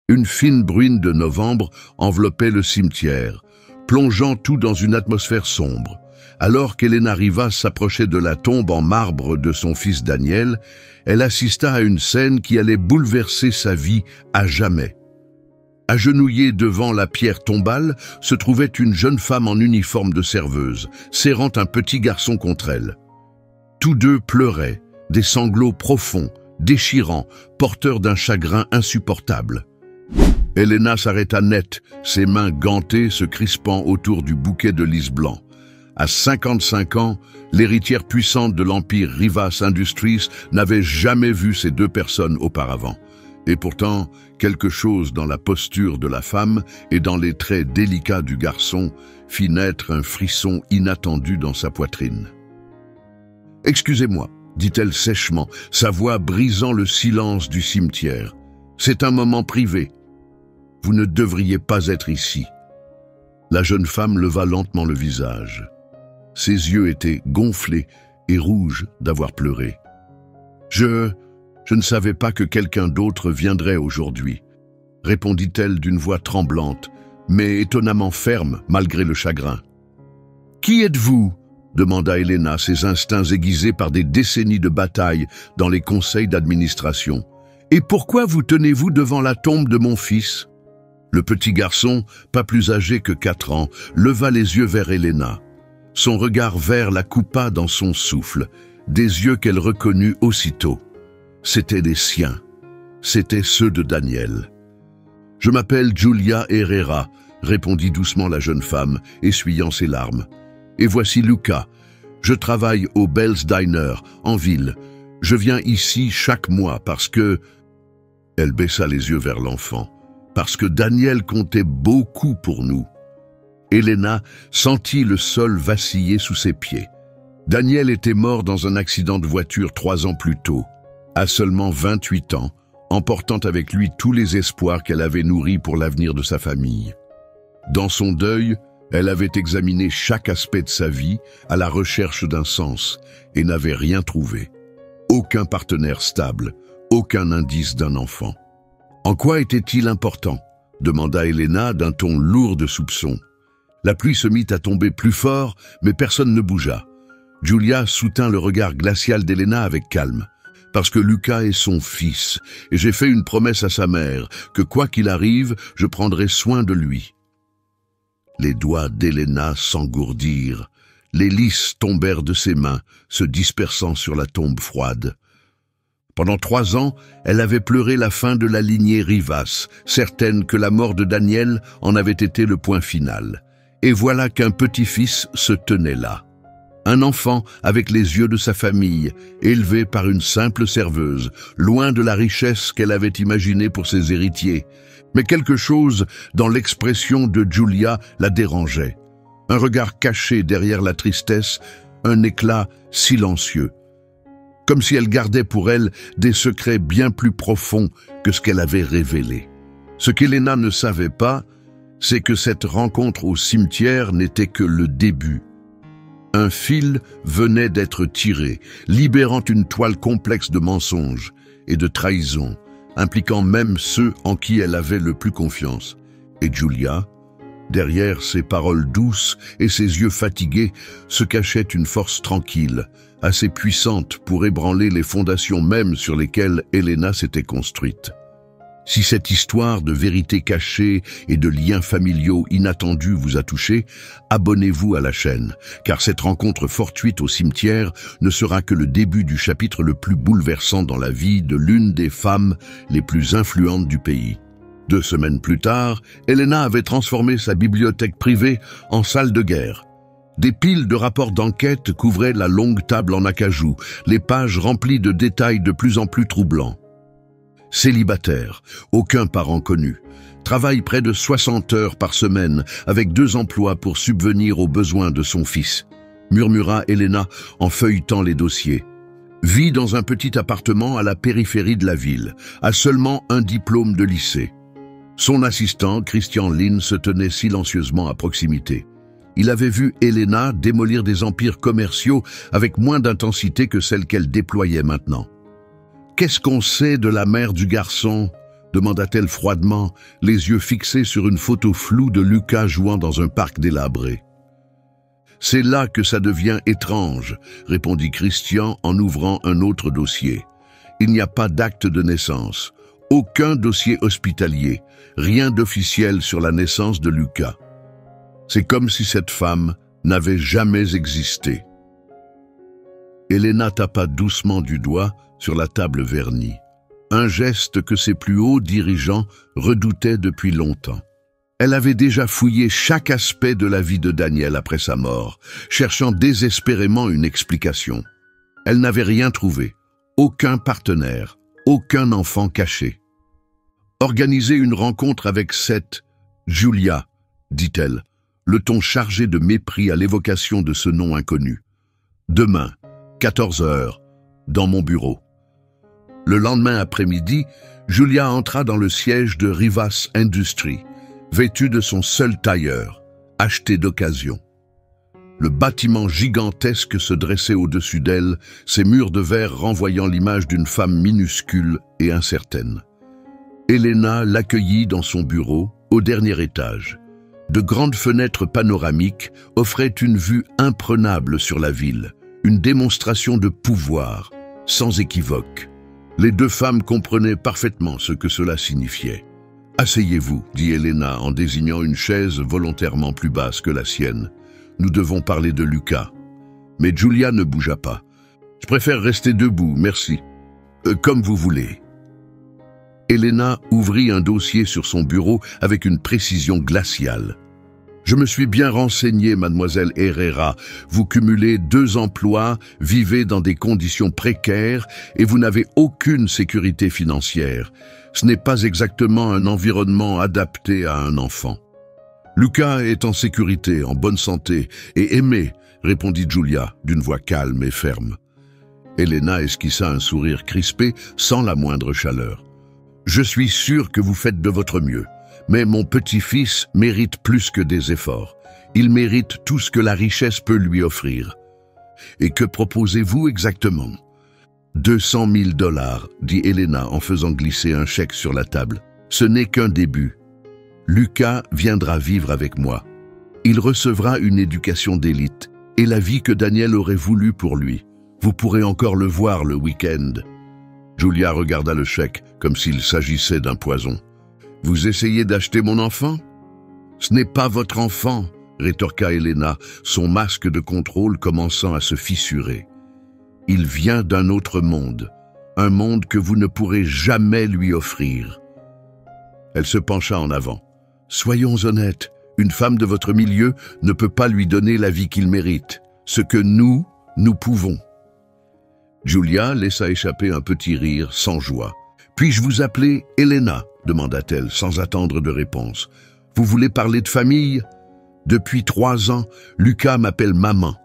Une fine bruine de novembre enveloppait le cimetière, plongeant tout dans une atmosphère sombre. Alors qu'Elena Rivas s'approchait de la tombe en marbre de son fils Daniel, elle assista à une scène qui allait bouleverser sa vie à jamais. Agenouillée devant la pierre tombale, se trouvait une jeune femme en uniforme de serveuse, serrant un petit garçon contre elle. Tous deux pleuraient, des sanglots profonds, déchirants, porteurs d'un chagrin insupportable. Elena s'arrêta net, ses mains gantées se crispant autour du bouquet de lys blanc. À 55 ans, l'héritière puissante de l'empire Rivas Industries n'avait jamais vu ces deux personnes auparavant. Et pourtant, quelque chose dans la posture de la femme et dans les traits délicats du garçon fit naître un frisson inattendu dans sa poitrine. « Excusez-moi », dit-elle sèchement, sa voix brisant le silence du cimetière. « C'est un moment privé. Vous ne devriez pas être ici. » La jeune femme leva lentement le visage. Ses yeux étaient gonflés et rouges d'avoir pleuré. « Je ne savais pas que quelqu'un d'autre viendrait aujourd'hui, » répondit-elle d'une voix tremblante, mais étonnamment ferme malgré le chagrin. « Qui êtes-vous » demanda Elena, ses instincts aiguisés par des décennies de bataille dans les conseils d'administration. « Et pourquoi vous tenez-vous devant la tombe de mon fils ?» Le petit garçon, pas plus âgé que 4 ans, leva les yeux vers Elena. Son regard vert la coupa dans son souffle, des yeux qu'elle reconnut aussitôt. C'étaient les siens. C'étaient ceux de Daniel. « Je m'appelle Julia Herrera », répondit doucement la jeune femme, essuyant ses larmes. « Et voici Luca. Je travaille au Bell's Diner, en ville. Je viens ici chaque mois parce que... » Elle baissa les yeux vers l'enfant. « Parce que Daniel comptait beaucoup pour nous. » Elena sentit le sol vaciller sous ses pieds. Daniel était mort dans un accident de voiture 3 ans plus tôt, à seulement 28 ans, emportant avec lui tous les espoirs qu'elle avait nourris pour l'avenir de sa famille. Dans son deuil, elle avait examiné chaque aspect de sa vie à la recherche d'un sens et n'avait rien trouvé. Aucun partenaire stable, aucun indice d'un enfant. « En quoi était-il important ?» demanda Elena d'un ton lourd de soupçons. La pluie se mit à tomber plus fort, mais personne ne bougea. Julia soutint le regard glacial d'Elena avec calme. « Parce que Luca est son fils, et j'ai fait une promesse à sa mère, que quoi qu'il arrive, je prendrai soin de lui. » Les doigts d'Elena s'engourdirent. Les lys tombèrent de ses mains, se dispersant sur la tombe froide. Pendant 3 ans, elle avait pleuré la fin de la lignée Rivas, certaine que la mort de Daniel en avait été le point final. Et voilà qu'un petit-fils se tenait là. Un enfant avec les yeux de sa famille, élevé par une simple serveuse, loin de la richesse qu'elle avait imaginée pour ses héritiers. Mais quelque chose dans l'expression de Julia la dérangeait. Un regard caché derrière la tristesse, un éclat silencieux. Comme si elle gardait pour elle des secrets bien plus profonds que ce qu'elle avait révélé. Ce qu'Elena ne savait pas, c'est que cette rencontre au cimetière n'était que le début. Un fil venait d'être tiré, libérant une toile complexe de mensonges et de trahisons, impliquant même ceux en qui elle avait le plus confiance. Et Julia, derrière ses paroles douces et ses yeux fatigués, se cachait une force tranquille, assez puissante pour ébranler les fondations mêmes sur lesquelles Elena s'était construite. Si cette histoire de vérité cachée et de liens familiaux inattendus vous a touché, abonnez-vous à la chaîne, car cette rencontre fortuite au cimetière ne sera que le début du chapitre le plus bouleversant dans la vie de l'une des femmes les plus influentes du pays. 2 semaines plus tard, Elena avait transformé sa bibliothèque privée en salle de guerre. Des piles de rapports d'enquête couvraient la longue table en acajou, les pages remplies de détails de plus en plus troublants. Célibataire, aucun parent connu, travaille près de 60 heures par semaine avec 2 emplois pour subvenir aux besoins de son fils, murmura Elena en feuilletant les dossiers. Vit dans un petit appartement à la périphérie de la ville, a seulement un diplôme de lycée. Son assistant, Christian Lin, se tenait silencieusement à proximité. Il avait vu Elena démolir des empires commerciaux avec moins d'intensité que celle qu'elle déployait maintenant. « Qu'est-ce qu'on sait de la mère du garçon ?» demanda-t-elle froidement, les yeux fixés sur une photo floue de Lucas jouant dans un parc délabré. C'est là que ça devient étrange, répondit Christian en ouvrant un autre dossier. Il n'y a pas d'acte de naissance, aucun dossier hospitalier, rien d'officiel sur la naissance de Lucas. C'est comme si cette femme n'avait jamais existé. Elena tapa doucement du doigt sur la table vernie, un geste que ses plus hauts dirigeants redoutaient depuis longtemps. Elle avait déjà fouillé chaque aspect de la vie de Daniel après sa mort, cherchant désespérément une explication. Elle n'avait rien trouvé, aucun partenaire, aucun enfant caché. « Organisez une rencontre avec cette Julia, dit-elle, le ton chargé de mépris à l'évocation de ce nom inconnu. Demain, 14 heures, dans mon bureau. » Le lendemain après-midi, Julia entra dans le siège de Rivas Industries, vêtue de son seul tailleur, acheté d'occasion. Le bâtiment gigantesque se dressait au-dessus d'elle, ses murs de verre renvoyant l'image d'une femme minuscule et incertaine. Elena l'accueillit dans son bureau, au dernier étage. De grandes fenêtres panoramiques offraient une vue imprenable sur la ville, une démonstration de pouvoir, sans équivoque. Les deux femmes comprenaient parfaitement ce que cela signifiait. « Asseyez-vous, dit Elena en désignant une chaise volontairement plus basse que la sienne. Nous devons parler de Lucas. » Mais Julia ne bougea pas. « Je préfère rester debout, merci. Comme vous voulez. » Elena ouvrit un dossier sur son bureau avec une précision glaciale. « Je me suis bien renseigné, mademoiselle Herrera. Vous cumulez 2 emplois, vivez dans des conditions précaires et vous n'avez aucune sécurité financière. Ce n'est pas exactement un environnement adapté à un enfant. » « Lucas est en sécurité, en bonne santé et aimé, » répondit Julia d'une voix calme et ferme. Elena esquissa un sourire crispé sans la moindre chaleur. « Je suis sûr que vous faites de votre mieux. Mais mon petit-fils mérite plus que des efforts. Il mérite tout ce que la richesse peut lui offrir. Et que proposez-vous exactement ? 200 000 $, dit Elena en faisant glisser un chèque sur la table. Ce n'est qu'un début. Lucas viendra vivre avec moi. Il recevra une éducation d'élite et la vie que Daniel aurait voulu pour lui. Vous pourrez encore le voir le week-end. Julia regarda le chèque comme s'il s'agissait d'un poison. « Vous essayez d'acheter mon enfant ?»« Ce n'est pas votre enfant, » rétorqua Elena, son masque de contrôle commençant à se fissurer. « Il vient d'un autre monde, un monde que vous ne pourrez jamais lui offrir. » Elle se pencha en avant. « Soyons honnêtes, une femme de votre milieu ne peut pas lui donner la vie qu'il mérite, ce que nous pouvons. » Julia laissa échapper un petit rire sans joie. « Puis-je vous appeler Elena ?» demanda-t-elle sans attendre de réponse. « Vous voulez parler de famille ? Depuis 3 ans, Lucas m'appelle maman.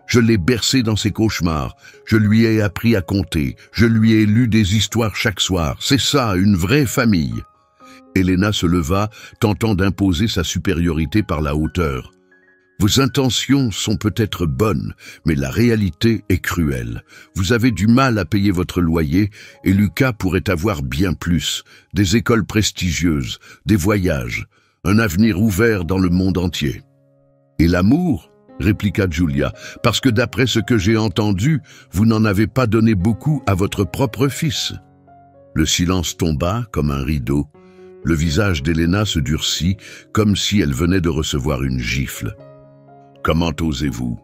Je l'ai bercé dans ses cauchemars. Je lui ai appris à compter. Je lui ai lu des histoires chaque soir. C'est ça, une vraie famille. » Elena se leva, tentant d'imposer sa supériorité par la hauteur. « Vos intentions sont peut-être bonnes, mais la réalité est cruelle. Vous avez du mal à payer votre loyer et Lucas pourrait avoir bien plus. Des écoles prestigieuses, des voyages, un avenir ouvert dans le monde entier. »« Et l'amour ?» répliqua Julia, « parce que d'après ce que j'ai entendu, vous n'en avez pas donné beaucoup à votre propre fils. » Le silence tomba comme un rideau. Le visage d'Elena se durcit comme si elle venait de recevoir une gifle. « Comment osez-vous ?»«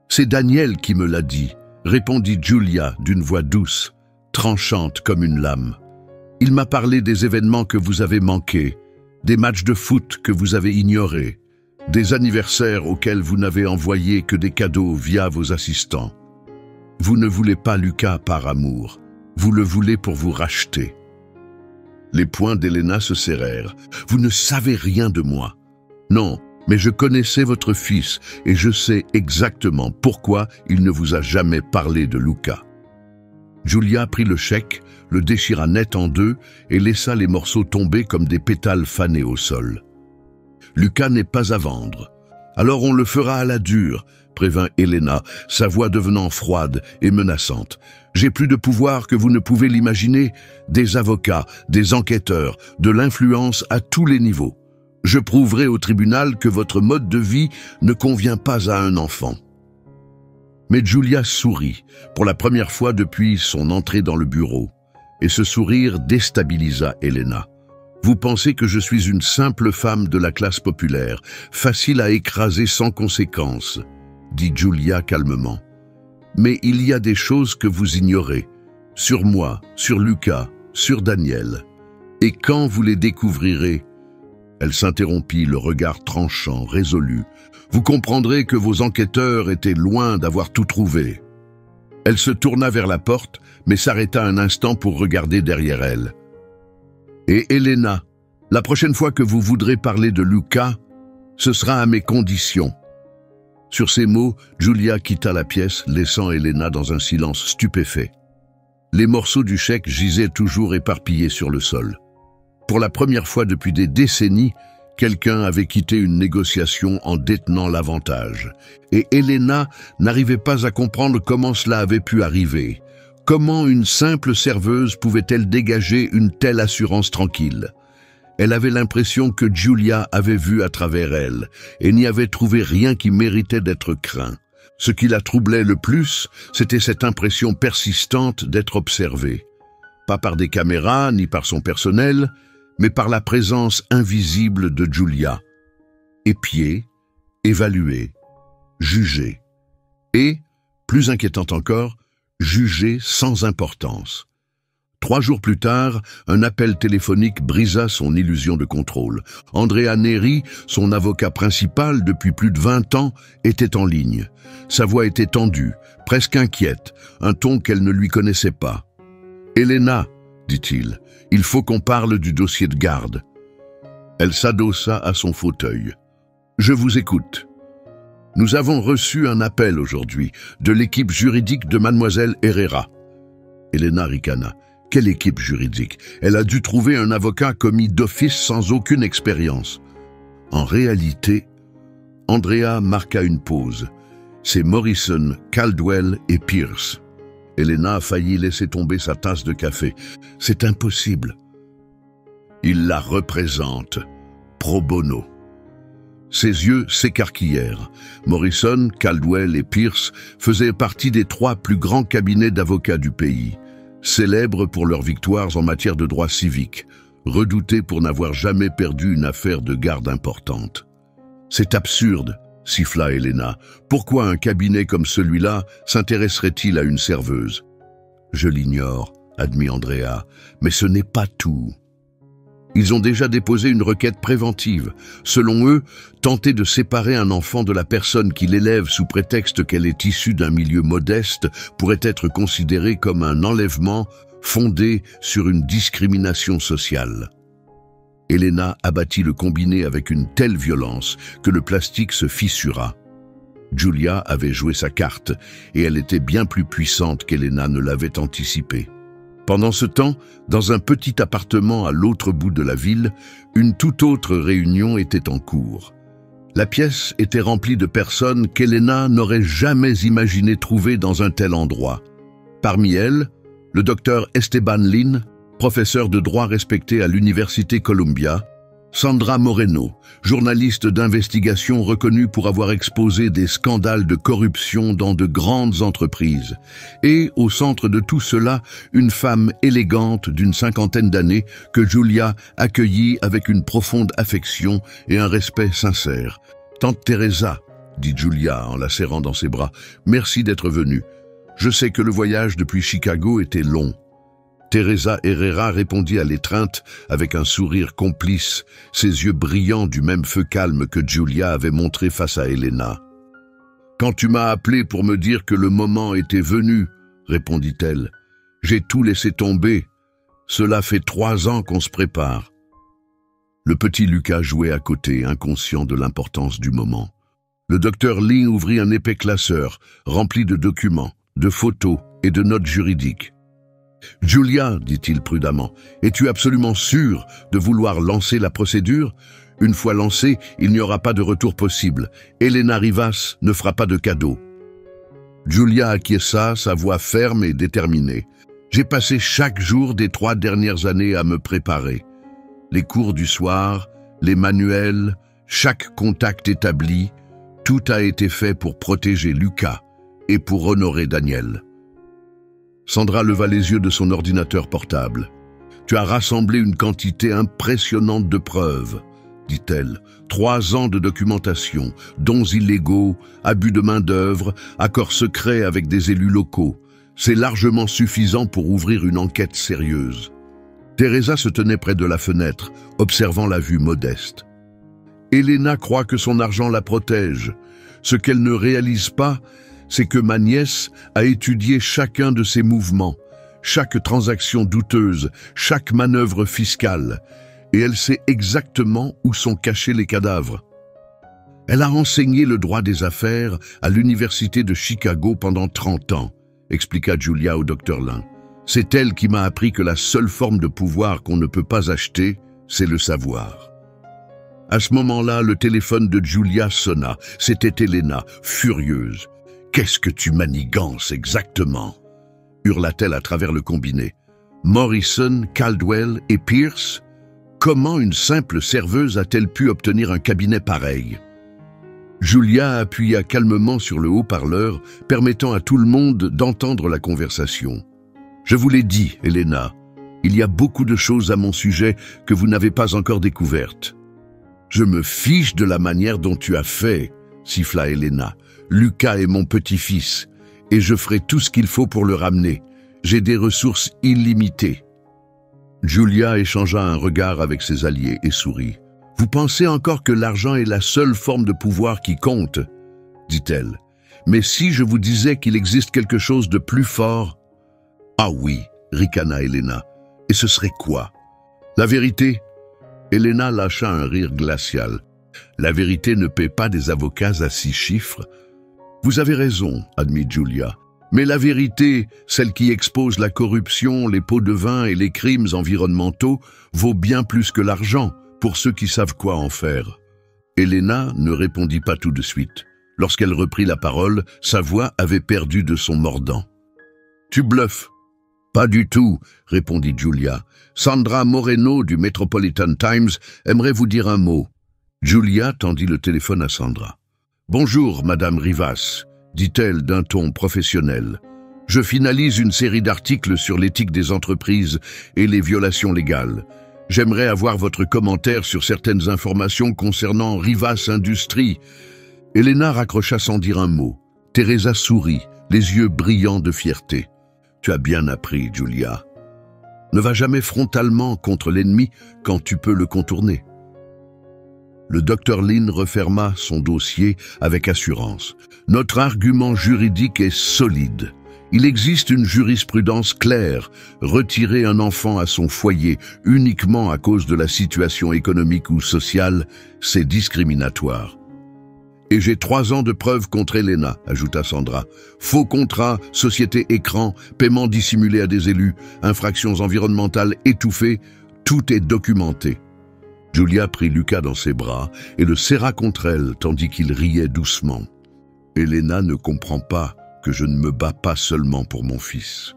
C'est Daniel qui me l'a dit, » répondit Julia d'une voix douce, tranchante comme une lame. « Il m'a parlé des événements que vous avez manqués, des matchs de foot que vous avez ignorés, des anniversaires auxquels vous n'avez envoyé que des cadeaux via vos assistants. Vous ne voulez pas Lucas par amour, vous le voulez pour vous racheter. » Les poings d'Elena se serrèrent. « Vous ne savez rien de moi. Non, mais je connaissais votre fils et je sais exactement pourquoi il ne vous a jamais parlé de Lucas. » Julia prit le chèque, le déchira net en 2 et laissa les morceaux tomber comme des pétales fanés au sol. « Lucas n'est pas à vendre. Alors on le fera à la dure, prévint Helena, sa voix devenant froide et menaçante. J'ai plus de pouvoir que vous ne pouvez l'imaginer, des avocats, des enquêteurs, de l'influence à tous les niveaux. Je prouverai au tribunal que votre mode de vie ne convient pas à un enfant. Mais Julia sourit, pour la première fois depuis son entrée dans le bureau, et ce sourire déstabilisa Helena. Vous pensez que je suis une simple femme de la classe populaire, facile à écraser sans conséquence, dit Julia calmement. Mais il y a des choses que vous ignorez, sur moi, sur Lucas, sur Daniel. Et quand vous les découvrirez, elle s'interrompit, le regard tranchant, résolu. Vous comprendrez que vos enquêteurs étaient loin d'avoir tout trouvé. Elle se tourna vers la porte, mais s'arrêta un instant pour regarder derrière elle. Et Helena, la prochaine fois que vous voudrez parler de Lucas, ce sera à mes conditions. Sur ces mots, Julia quitta la pièce, laissant Helena dans un silence stupéfait. Les morceaux du chèque gisaient toujours éparpillés sur le sol. Pour la première fois depuis des décennies, quelqu'un avait quitté une négociation en détenant l'avantage. Et Helena n'arrivait pas à comprendre comment cela avait pu arriver. Comment une simple serveuse pouvait-elle dégager une telle assurance tranquille? Elle avait l'impression que Julia avait vu à travers elle et n'y avait trouvé rien qui méritait d'être craint. Ce qui la troublait le plus, c'était cette impression persistante d'être observée. Pas par des caméras ni par son personnel, mais par la présence invisible de Julia. Épiée, évaluée, jugée. Et, plus inquiétant encore, jugée sans importance. 3 jours plus tard, un appel téléphonique brisa son illusion de contrôle. Andrea Neri, son avocat principal depuis plus de 20 ans, était en ligne. Sa voix était tendue, presque inquiète, un ton qu'elle ne lui connaissait pas. « Helena, dit-il, il faut qu'on parle du dossier de garde. » Elle s'adossa à son fauteuil. « Je vous écoute. » Nous avons reçu un appel aujourd'hui de l'équipe juridique de Mademoiselle Herrera. Helena ricana. Quelle équipe juridique? Elle a dû trouver un avocat commis d'office sans aucune expérience. En réalité, Andrea marqua une pause. C'est Morrison, Caldwell et Pierce. Helena a failli laisser tomber sa tasse de café. C'est impossible. Il la représente, pro bono. Ses yeux s'écarquillèrent. Morrison, Caldwell et Pierce faisaient partie des 3 plus grands cabinets d'avocats du pays, célèbres pour leurs victoires en matière de droit civique, redoutés pour n'avoir jamais perdu une affaire de garde importante. « C'est absurde », siffla Helena. « Pourquoi un cabinet comme celui-là s'intéresserait-il à une serveuse ?»« Je l'ignore, » admit Andrea, « mais ce n'est pas tout. » Ils ont déjà déposé une requête préventive. Selon eux, tenter de séparer un enfant de la personne qui l'élève sous prétexte qu'elle est issue d'un milieu modeste pourrait être considéré comme un enlèvement fondé sur une discrimination sociale. Helena abattit le combiné avec une telle violence que le plastique se fissura. Julia avait joué sa carte et elle était bien plus puissante qu'Helena ne l'avait anticipé. Pendant ce temps, dans un petit appartement à l'autre bout de la ville, une toute autre réunion était en cours. La pièce était remplie de personnes qu'Helena n'aurait jamais imaginé trouver dans un tel endroit. Parmi elles, le docteur Esteban Lin, professeur de droit respecté à l'Université Columbia, Sandra Moreno, journaliste d'investigation reconnue pour avoir exposé des scandales de corruption dans de grandes entreprises. Et, au centre de tout cela, une femme élégante d'une 50aine d'années que Julia accueillit avec une profonde affection et un respect sincère. « Tante Teresa, » dit Julia en la serrant dans ses bras, « merci d'être venue. Je sais que le voyage depuis Chicago était long. » Teresa Herrera répondit à l'étreinte avec un sourire complice, ses yeux brillants du même feu calme que Julia avait montré face à Helena. « Quand tu m'as appelé pour me dire que le moment était venu, répondit-elle, j'ai tout laissé tomber. Cela fait 3 ans qu'on se prépare. » Le petit Lucas jouait à côté, inconscient de l'importance du moment. Le docteur Ling ouvrit un épais classeur, rempli de documents, de photos et de notes juridiques. Julia, dit-il prudemment, es-tu absolument sûr de vouloir lancer la procédure? Une fois lancée, il n'y aura pas de retour possible. Elena Rivas ne fera pas de cadeau. Julia acquiesça, sa voix ferme et déterminée. J'ai passé chaque jour des 3 dernières années à me préparer. Les cours du soir, les manuels, chaque contact établi, tout a été fait pour protéger Lucas et pour honorer Daniel. Sandra leva les yeux de son ordinateur portable. « Tu as rassemblé une quantité impressionnante de preuves, dit-elle. 3 ans de documentation, dons illégaux, abus de main-d'œuvre, accords secrets avec des élus locaux. C'est largement suffisant pour ouvrir une enquête sérieuse. » Teresa se tenait près de la fenêtre, observant la vue modeste. Elena croit que son argent la protège. Ce qu'elle ne réalise pas, c'est que ma nièce a étudié chacun de ses mouvements, chaque transaction douteuse, chaque manœuvre fiscale, et elle sait exactement où sont cachés les cadavres. Elle a enseigné le droit des affaires à l'université de Chicago pendant 30 ans, expliqua Julia au docteur Lin. C'est elle qui m'a appris que la seule forme de pouvoir qu'on ne peut pas acheter, c'est le savoir. À ce moment-là, le téléphone de Julia sonna. C'était Elena, furieuse. « Qu'est-ce que tu manigances exactement ?» hurla-t-elle à travers le combiné. « Morrison, Caldwell et Pierce? Comment une simple serveuse a-t-elle pu obtenir un cabinet pareil ?» Julia appuya calmement sur le haut-parleur, permettant à tout le monde d'entendre la conversation. « Je vous l'ai dit, Elena, il y a beaucoup de choses à mon sujet que vous n'avez pas encore découvertes. »« Je me fiche de la manière dont tu as fait, » siffla Elena. « Lucas est mon petit-fils, et je ferai tout ce qu'il faut pour le ramener. J'ai des ressources illimitées. » Julia échangea un regard avec ses alliés et sourit. « Vous pensez encore que l'argent est la seule forme de pouvoir qui compte ?» dit-elle. « Mais si je vous disais qu'il existe quelque chose de plus fort ?»« Ah oui, » ricana Elena. « Et ce serait quoi ?»« La vérité ?» Elena lâcha un rire glacial. « La vérité ne paie pas des avocats à 6 chiffres. » « Vous avez raison, » admit Julia. « Mais la vérité, celle qui expose la corruption, les pots de vin et les crimes environnementaux, vaut bien plus que l'argent pour ceux qui savent quoi en faire. » Elena ne répondit pas tout de suite. Lorsqu'elle reprit la parole, sa voix avait perdu de son mordant. « Tu bluffes !»« Pas du tout, » répondit Julia. « Sandra Moreno du Metropolitan Times aimerait vous dire un mot. » Julia tendit le téléphone à Sandra. « Bonjour, Madame Rivas, » dit-elle d'un ton professionnel. « Je finalise une série d'articles sur l'éthique des entreprises et les violations légales. J'aimerais avoir votre commentaire sur certaines informations concernant Rivas Industries. » Elena raccrocha sans dire un mot. Teresa sourit, les yeux brillants de fierté. « Tu as bien appris, Julia. Ne va jamais frontalement contre l'ennemi quand tu peux le contourner. » Le docteur Lin referma son dossier avec assurance. « Notre argument juridique est solide. Il existe une jurisprudence claire. Retirer un enfant à son foyer uniquement à cause de la situation économique ou sociale, c'est discriminatoire. » « Et j'ai 3 ans de preuves contre Elena, » ajouta Sandra. « Faux contrats, société écran, paiement dissimulé à des élus, infractions environnementales étouffées, tout est documenté. » Julia prit Lucas dans ses bras et le serra contre elle tandis qu'il riait doucement. « Elena ne comprend pas que je ne me bats pas seulement pour mon fils.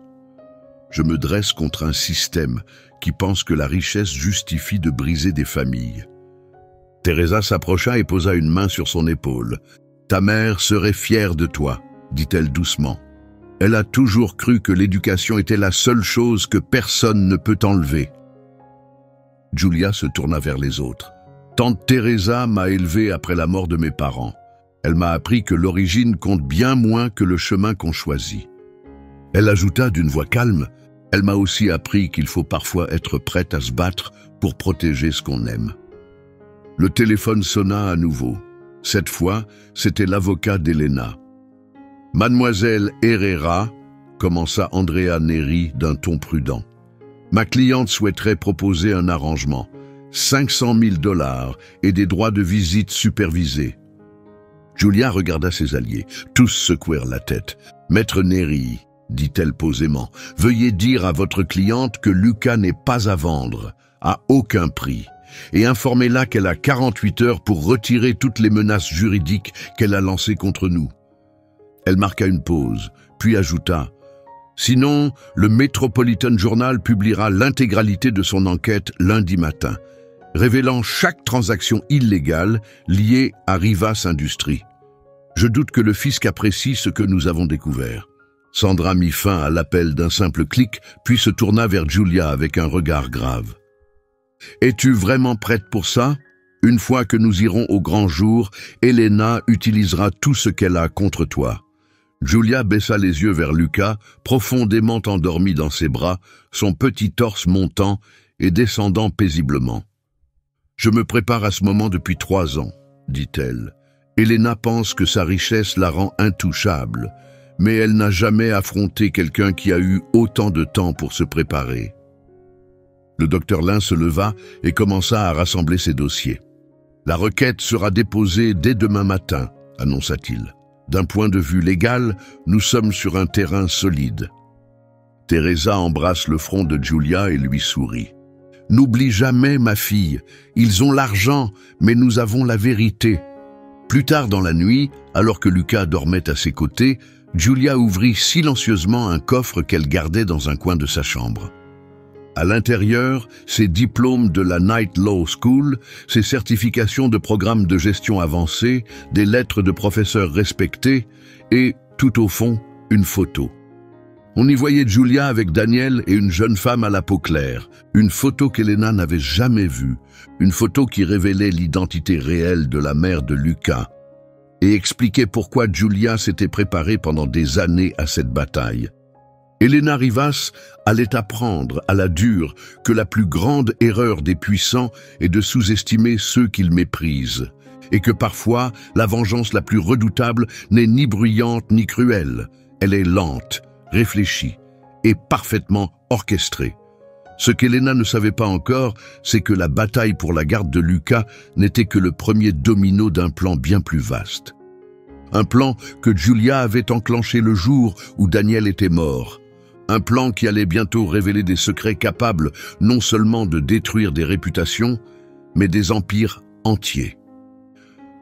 Je me dresse contre un système qui pense que la richesse justifie de briser des familles. » Teresa s'approcha et posa une main sur son épaule. « Ta mère serait fière de toi, » dit-elle doucement. « Elle a toujours cru que l'éducation était la seule chose que personne ne peut enlever. » Julia se tourna vers les autres. « Tante Teresa m'a élevé après la mort de mes parents. Elle m'a appris que l'origine compte bien moins que le chemin qu'on choisit. » Elle ajouta d'une voix calme, « Elle m'a aussi appris qu'il faut parfois être prête à se battre pour protéger ce qu'on aime. » Le téléphone sonna à nouveau. Cette fois, c'était l'avocat d'Elena. « Mademoiselle Herrera, » commença Andrea Neri d'un ton prudent. « Ma cliente souhaiterait proposer un arrangement. 500 000 $ et des droits de visite supervisés. » Julia regarda ses alliés. Tous secouèrent la tête. « Maître Neri, » dit-elle posément. « Veuillez dire à votre cliente que Lucas n'est pas à vendre, à aucun prix, et informez-la qu'elle a 48 heures pour retirer toutes les menaces juridiques qu'elle a lancées contre nous. » Elle marqua une pause, puis ajouta « Sinon, le Metropolitan Journal publiera l'intégralité de son enquête lundi matin, révélant chaque transaction illégale liée à Rivas Industries. Je doute que le fisc apprécie ce que nous avons découvert. » Sandra mit fin à l'appel d'un simple clic, puis se tourna vers Julia avec un regard grave. « Es-tu vraiment prête pour ça? Une fois que nous irons au grand jour, Elena utilisera tout ce qu'elle a contre toi. » Julia baissa les yeux vers Lucas, profondément endormi dans ses bras, son petit torse montant et descendant paisiblement. « Je me prépare à ce moment depuis 3 ans, dit-elle. Elena pense que sa richesse la rend intouchable, mais elle n'a jamais affronté quelqu'un qui a eu autant de temps pour se préparer. » Le docteur Lin se leva et commença à rassembler ses dossiers. « La requête sera déposée dès demain matin, annonça-t-il. D'un point de vue légal, nous sommes sur un terrain solide. » Teresa embrasse le front de Julia et lui sourit. « N'oublie jamais, ma fille, ils ont l'argent, mais nous avons la vérité. » Plus tard dans la nuit, alors que Lucas dormait à ses côtés, Julia ouvrit silencieusement un coffre qu'elle gardait dans un coin de sa chambre. À l'intérieur, ses diplômes de la Knight Law School, ses certifications de programmes de gestion avancés, des lettres de professeurs respectés et, tout au fond, une photo. On y voyait Julia avec Daniel et une jeune femme à la peau claire, une photo qu'Elena n'avait jamais vue, une photo qui révélait l'identité réelle de la mère de Lucas et expliquait pourquoi Julia s'était préparée pendant des années à cette bataille. Elena Rivas allait apprendre à la dure que la plus grande erreur des puissants est de sous-estimer ceux qu'ils méprisent, et que parfois la vengeance la plus redoutable n'est ni bruyante ni cruelle, elle est lente, réfléchie et parfaitement orchestrée. Ce qu'Elena ne savait pas encore, c'est que la bataille pour la garde de Lucas n'était que le premier domino d'un plan bien plus vaste. Un plan que Julia avait enclenché le jour où Daniel était mort. Un plan qui allait bientôt révéler des secrets capables non seulement de détruire des réputations, mais des empires entiers.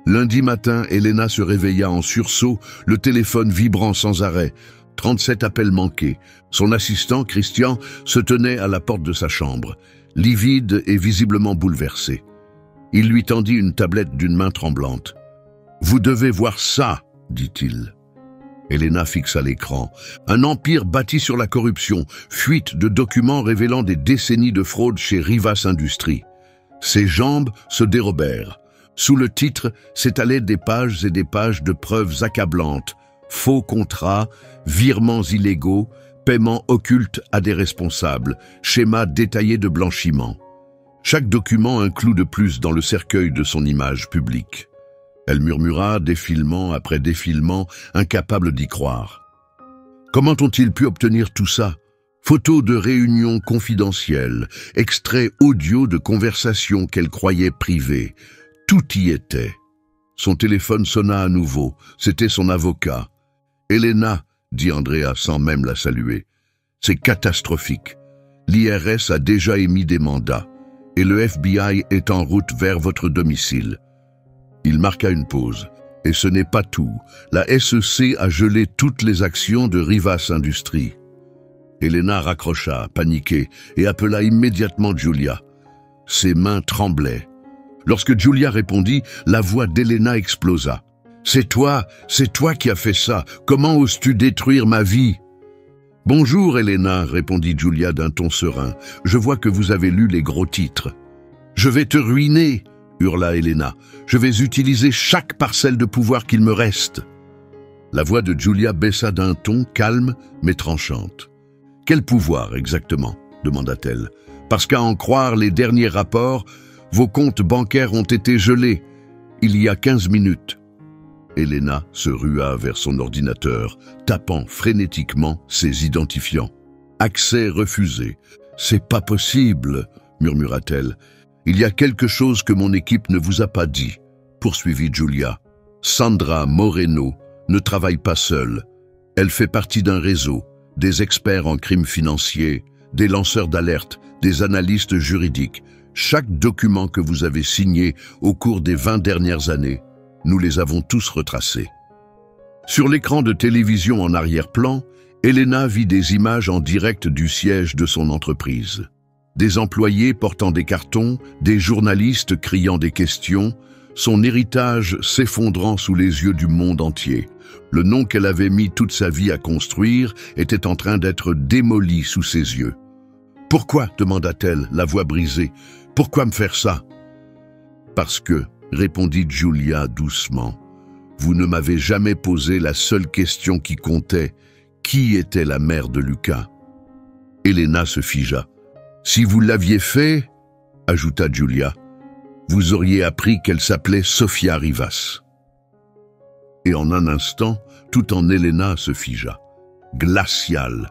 Lundi matin, Elena se réveilla en sursaut, le téléphone vibrant sans arrêt. 37 appels manqués. Son assistant, Christian, se tenait à la porte de sa chambre, livide et visiblement bouleversé. Il lui tendit une tablette d'une main tremblante. « Vous devez voir ça !» dit-il. Elena fixa l'écran. Un empire bâti sur la corruption, fuite de documents révélant des décennies de fraude chez Rivas Industries. Ses jambes se dérobèrent. Sous le titre s'étalaient des pages et des pages de preuves accablantes. Faux contrats, virements illégaux, paiements occultes à des responsables, schémas détaillés de blanchiment. Chaque document un clou de plus dans le cercueil de son image publique. Elle murmura défilement après défilement, incapable d'y croire. Comment ont-ils pu obtenir tout ça? Photos de réunions confidentielles, extraits audio de conversations qu'elle croyait privées. Tout y était. Son téléphone sonna à nouveau. C'était son avocat. « Elena », dit Andrea sans même la saluer. « C'est catastrophique. L'IRS a déjà émis des mandats et le FBI est en route vers votre domicile. » Il marqua une pause. Et ce n'est pas tout. La SEC a gelé toutes les actions de Rivas Industries. Elena raccrocha, paniquée, et appela immédiatement Julia. Ses mains tremblaient. Lorsque Julia répondit, la voix d'Elena explosa. « C'est toi qui as fait ça. Comment oses-tu détruire ma vie ?» « Bonjour, Elena, » répondit Julia d'un ton serein. « Je vois que vous avez lu les gros titres. »« Je vais te ruiner !» hurla Elena. « Je vais utiliser chaque parcelle de pouvoir qu'il me reste. » La voix de Julia baissa d'un ton calme mais tranchante. « Quel pouvoir exactement ?» demanda-t-elle. « Parce qu'à en croire les derniers rapports, vos comptes bancaires ont été gelés il y a 15 minutes. » Elena se rua vers son ordinateur, tapant frénétiquement ses identifiants. « Accès refusé. C'est pas possible, » murmura-t-elle. « Il y a quelque chose que mon équipe ne vous a pas dit, » poursuivit Julia. « Sandra Moreno ne travaille pas seule. Elle fait partie d'un réseau, des experts en crimes financiers, des lanceurs d'alerte, des analystes juridiques. Chaque document que vous avez signé au cours des 20 dernières années, nous les avons tous retracés. Sur l'écran de télévision en arrière-plan, Elena vit des images en direct du siège de son entreprise. Des employés portant des cartons, des journalistes criant des questions, son héritage s'effondrant sous les yeux du monde entier. Le nom qu'elle avait mis toute sa vie à construire était en train d'être démoli sous ses yeux. « Pourquoi ?» demanda-t-elle, la voix brisée. « Pourquoi me faire ça ?»« Parce que, » répondit Giulia doucement, « vous ne m'avez jamais posé la seule question qui comptait. Qui était la mère de Luca ?» Elena se figea. « Si vous l'aviez fait, » ajouta Giulia, « vous auriez appris qu'elle s'appelait Sofia Rivas. » Et en un instant, tout en Elena se figea. Glacial.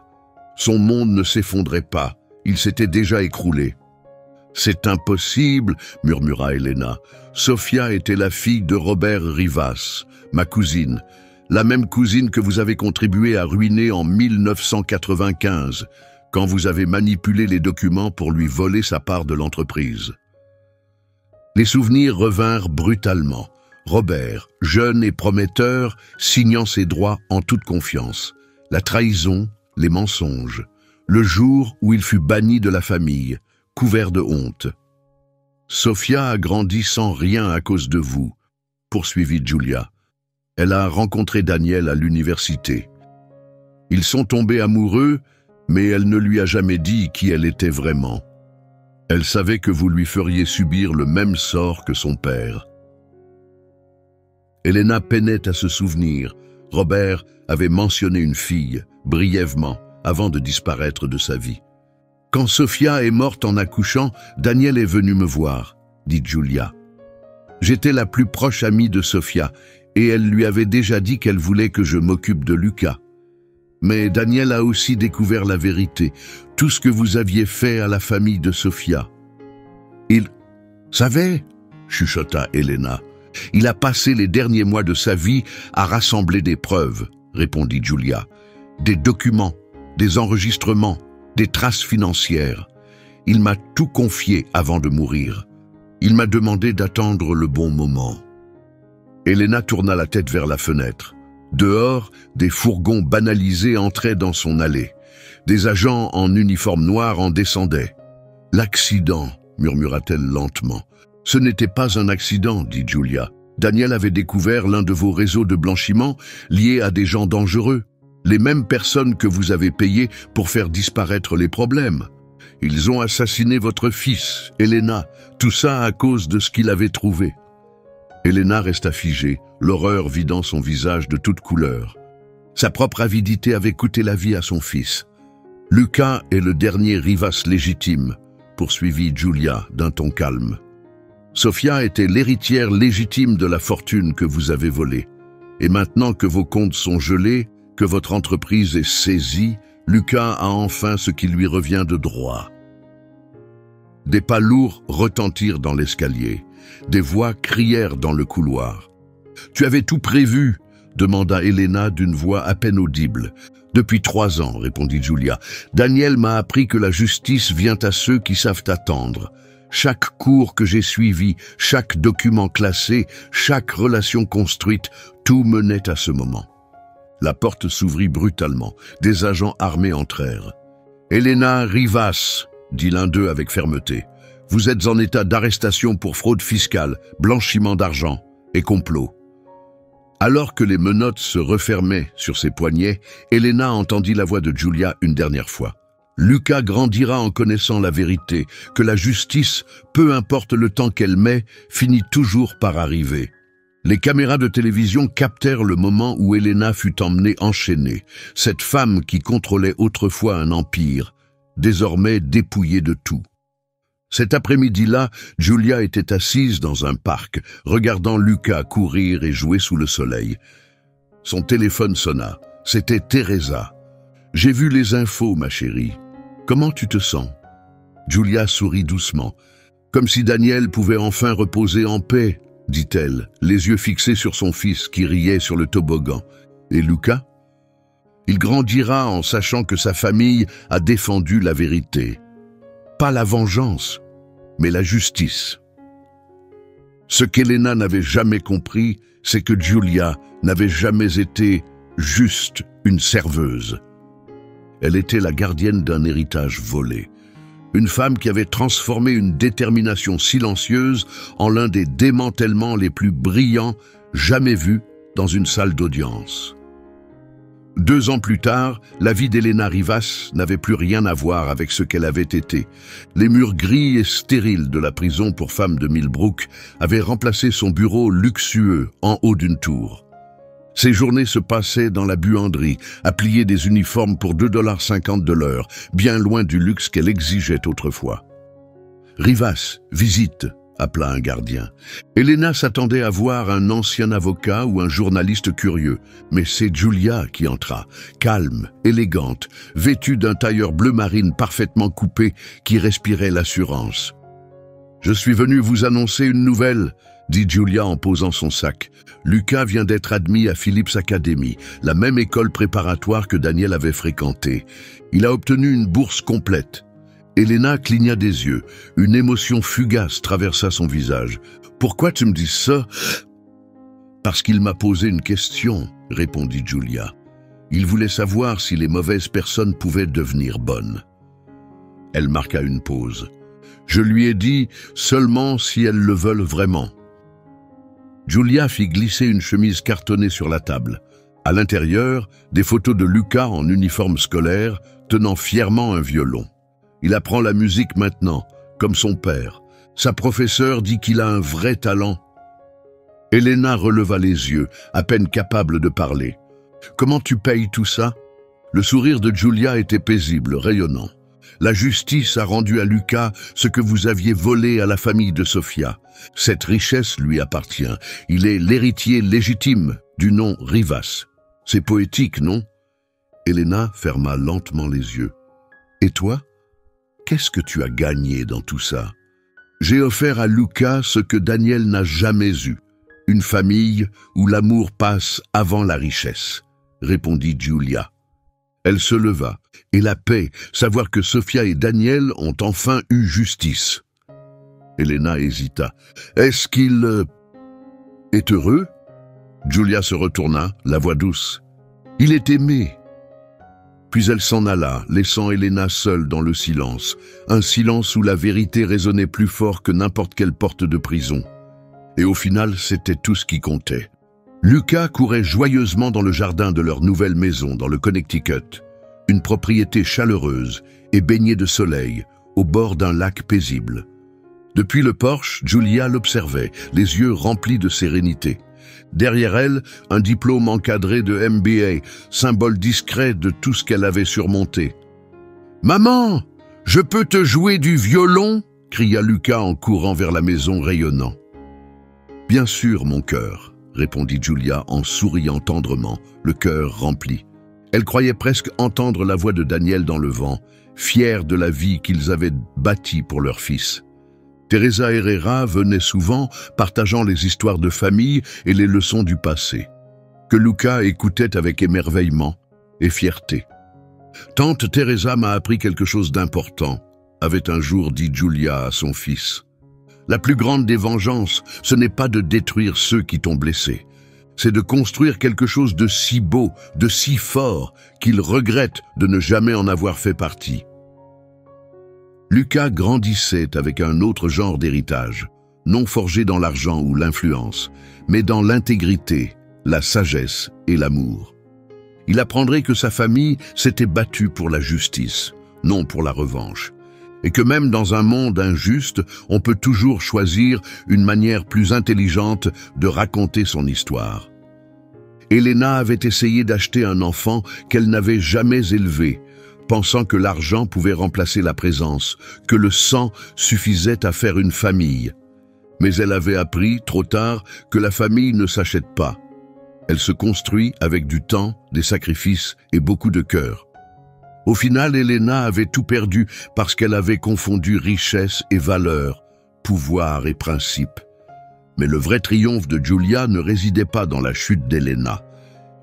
Son monde ne s'effondrait pas, il s'était déjà écroulé. « C'est impossible, » murmura Elena. « Sofia était la fille de Robert Rivas, ma cousine, la même cousine que vous avez contribué à ruiner en 1995, quand vous avez manipulé les documents pour lui voler sa part de l'entreprise. » Les souvenirs revinrent brutalement. Robert, jeune et prometteur, signant ses droits en toute confiance. La trahison, les mensonges. Le jour où il fut banni de la famille, couvert de honte. « Sofia a grandi sans rien à cause de vous, » poursuivit Giulia. Elle a rencontré Daniel à l'université. Ils sont tombés amoureux, mais elle ne lui a jamais dit qui elle était vraiment. Elle savait que vous lui feriez subir le même sort que son père. Elena peinait à se souvenir. Robert avait mentionné une fille, brièvement, avant de disparaître de sa vie. « Quand Sofia est morte en accouchant, Daniel est venu me voir, » dit Giulia. « J'étais la plus proche amie de Sofia, et elle lui avait déjà dit qu'elle voulait que je m'occupe de Luca. Mais Daniel a aussi découvert la vérité, tout ce que vous aviez fait à la famille de Sofia. »« Il savait ?» chuchota Elena. « Il a passé les derniers mois de sa vie à rassembler des preuves, » répondit Giulia. « Des documents, des enregistrements, des traces financières. Il m'a tout confié avant de mourir. Il m'a demandé d'attendre le bon moment. » Elena tourna la tête vers la fenêtre. Dehors, des fourgons banalisés entraient dans son allée. Des agents en uniforme noir en descendaient. « L'accident » murmura-t-elle lentement. « Ce n'était pas un accident, » dit Giulia. « Daniel avait découvert l'un de vos réseaux de blanchiment liés à des gens dangereux, les mêmes personnes que vous avez payées pour faire disparaître les problèmes. Ils ont assassiné votre fils, Elena, tout ça à cause de ce qu'il avait trouvé. » Elena resta figée, l'horreur vidant son visage de toutes couleurs. Sa propre avidité avait coûté la vie à son fils. « Luca est le dernier Rivas légitime, » poursuivit Giulia d'un ton calme. « Sofia était l'héritière légitime de la fortune que vous avez volée. Et maintenant que vos comptes sont gelés, que votre entreprise est saisie, Luca a enfin ce qui lui revient de droit. » Des pas lourds retentirent dans l'escalier. Des voix crièrent dans le couloir. « Tu avais tout prévu ?» demanda Elena d'une voix à peine audible. « Depuis 3 ans, » répondit Giulia. « Daniel m'a appris que la justice vient à ceux qui savent attendre. Chaque cours que j'ai suivi, chaque document classé, chaque relation construite, tout menait à ce moment. » La porte s'ouvrit brutalement. Des agents armés entrèrent. « Elena Rivas !» dit l'un d'eux avec fermeté. « Vous êtes en état d'arrestation pour fraude fiscale, blanchiment d'argent et complot. » Alors que les menottes se refermaient sur ses poignets, Elena entendit la voix de Giulia une dernière fois. « Luca grandira en connaissant la vérité, que la justice, peu importe le temps qu'elle met, finit toujours par arriver. » Les caméras de télévision captèrent le moment où Elena fut emmenée enchaînée, cette femme qui contrôlait autrefois un empire, désormais dépouillée de tout. Cet après-midi-là, Giulia était assise dans un parc, regardant Luca courir et jouer sous le soleil. Son téléphone sonna. C'était Teresa. « J'ai vu les infos, ma chérie. Comment tu te sens ?» Giulia sourit doucement. « Comme si Daniel pouvait enfin reposer en paix, » dit-elle, les yeux fixés sur son fils qui riait sur le toboggan. « Et Luca ?» Il grandira en sachant que sa famille a défendu la vérité. Pas la vengeance, mais la justice. Ce qu'Elena n'avait jamais compris, c'est que Giulia n'avait jamais été juste une serveuse. Elle était la gardienne d'un héritage volé. Une femme qui avait transformé une détermination silencieuse en l'un des démantèlements les plus brillants jamais vus dans une salle d'audience. 2 ans plus tard, la vie d'Elena Rivas n'avait plus rien à voir avec ce qu'elle avait été. Les murs gris et stériles de la prison pour femmes de Millbrook avaient remplacé son bureau luxueux en haut d'une tour. Ses journées se passaient dans la buanderie, à plier des uniformes pour 2,50 $ de l'heure, bien loin du luxe qu'elle exigeait autrefois. « Rivas, visite !» appela un gardien. Elena s'attendait à voir un ancien avocat ou un journaliste curieux, mais c'est Giulia qui entra, calme, élégante, vêtue d'un tailleur bleu marine parfaitement coupé qui respirait l'assurance. « Je suis venu vous annoncer une nouvelle », dit Giulia en posant son sac. Lucas vient d'être admis à Phillips Academy, la même école préparatoire que Daniel avait fréquentée. Il a obtenu une bourse complète. Elena cligna des yeux. Une émotion fugace traversa son visage. « Pourquoi tu me dis ça ?»« Parce qu'il m'a posé une question, » répondit Giulia. Il voulait savoir si les mauvaises personnes pouvaient devenir bonnes. Elle marqua une pause. « Je lui ai dit seulement si elles le veulent vraiment. » Giulia fit glisser une chemise cartonnée sur la table. À l'intérieur, des photos de Lucas en uniforme scolaire, tenant fièrement un violon. Il apprend la musique maintenant, comme son père. Sa professeure dit qu'il a un vrai talent. Elena releva les yeux, à peine capable de parler. « Comment tu payes tout ça ?» Le sourire de Giulia était paisible, rayonnant. « La justice a rendu à Lucas ce que vous aviez volé à la famille de Sofia. Cette richesse lui appartient. Il est l'héritier légitime du nom Rivas. C'est poétique, non ?» Elena ferma lentement les yeux. « Et toi ? Qu'est-ce que tu as gagné dans tout ça ?»« J'ai offert à Lucas ce que Daniel n'a jamais eu. Une famille où l'amour passe avant la richesse, » répondit Giulia. Elle se leva. Et la paix, savoir que Sofia et Daniel ont enfin eu justice. Elena hésita. « Est-ce qu'il est heureux ?» Giulia se retourna, la voix douce. « Il est aimé. » Puis elle s'en alla, laissant Elena seule dans le silence, un silence où la vérité résonnait plus fort que n'importe quelle porte de prison. Et au final, c'était tout ce qui comptait. Lucas courait joyeusement dans le jardin de leur nouvelle maison dans le Connecticut, une propriété chaleureuse et baignée de soleil, au bord d'un lac paisible. Depuis le porche, Giulia l'observait, les yeux remplis de sérénité. Derrière elle, un diplôme encadré de MBA, symbole discret de tout ce qu'elle avait surmonté. « Maman, je peux te jouer du violon ?» cria Lucas en courant vers la maison rayonnant. « Bien sûr, mon cœur », répondit Giulia en souriant tendrement, le cœur rempli. Elle croyait presque entendre la voix de Daniel dans le vent, fière de la vie qu'ils avaient bâtie pour leur fils. Teresa Herrera venait souvent, partageant les histoires de famille et les leçons du passé, que Lucas écoutait avec émerveillement et fierté. « Tante Teresa m'a appris quelque chose d'important », avait un jour dit Giulia à son fils. « La plus grande des vengeances, ce n'est pas de détruire ceux qui t'ont blessé. C'est de construire quelque chose de si beau, de si fort, qu'ils regrettent de ne jamais en avoir fait partie. » Lucas grandissait avec un autre genre d'héritage, non forgé dans l'argent ou l'influence, mais dans l'intégrité, la sagesse et l'amour. Il apprendrait que sa famille s'était battue pour la justice, non pour la revanche, et que même dans un monde injuste, on peut toujours choisir une manière plus intelligente de raconter son histoire. Elena avait essayé d'acheter un enfant qu'elle n'avait jamais élevé, pensant que l'argent pouvait remplacer la présence, que le sang suffisait à faire une famille. Mais elle avait appris, trop tard, que la famille ne s'achète pas. Elle se construit avec du temps, des sacrifices et beaucoup de cœur. Au final, Elena avait tout perdu parce qu'elle avait confondu richesse et valeur, pouvoir et principe. Mais le vrai triomphe de Giulia ne résidait pas dans la chute d'Elena.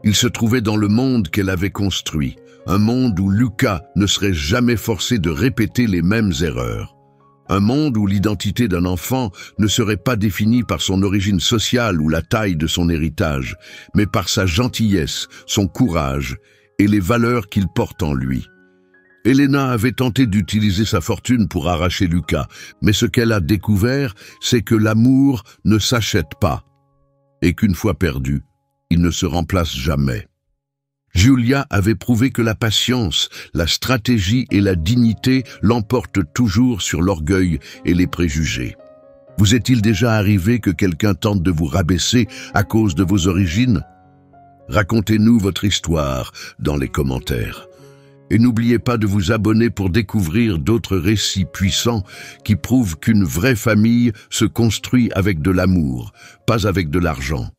Il se trouvait dans le monde qu'elle avait construit, un monde où Lucas ne serait jamais forcé de répéter les mêmes erreurs. Un monde où l'identité d'un enfant ne serait pas définie par son origine sociale ou la taille de son héritage, mais par sa gentillesse, son courage et les valeurs qu'il porte en lui. Elena avait tenté d'utiliser sa fortune pour arracher Lucas, mais ce qu'elle a découvert, c'est que l'amour ne s'achète pas, et qu'une fois perdu, il ne se remplace jamais. Giulia avait prouvé que la patience, la stratégie et la dignité l'emportent toujours sur l'orgueil et les préjugés. Vous est-il déjà arrivé que quelqu'un tente de vous rabaisser à cause de vos origines? Racontez-nous votre histoire dans les commentaires. Et n'oubliez pas de vous abonner pour découvrir d'autres récits puissants qui prouvent qu'une vraie famille se construit avec de l'amour, pas avec de l'argent.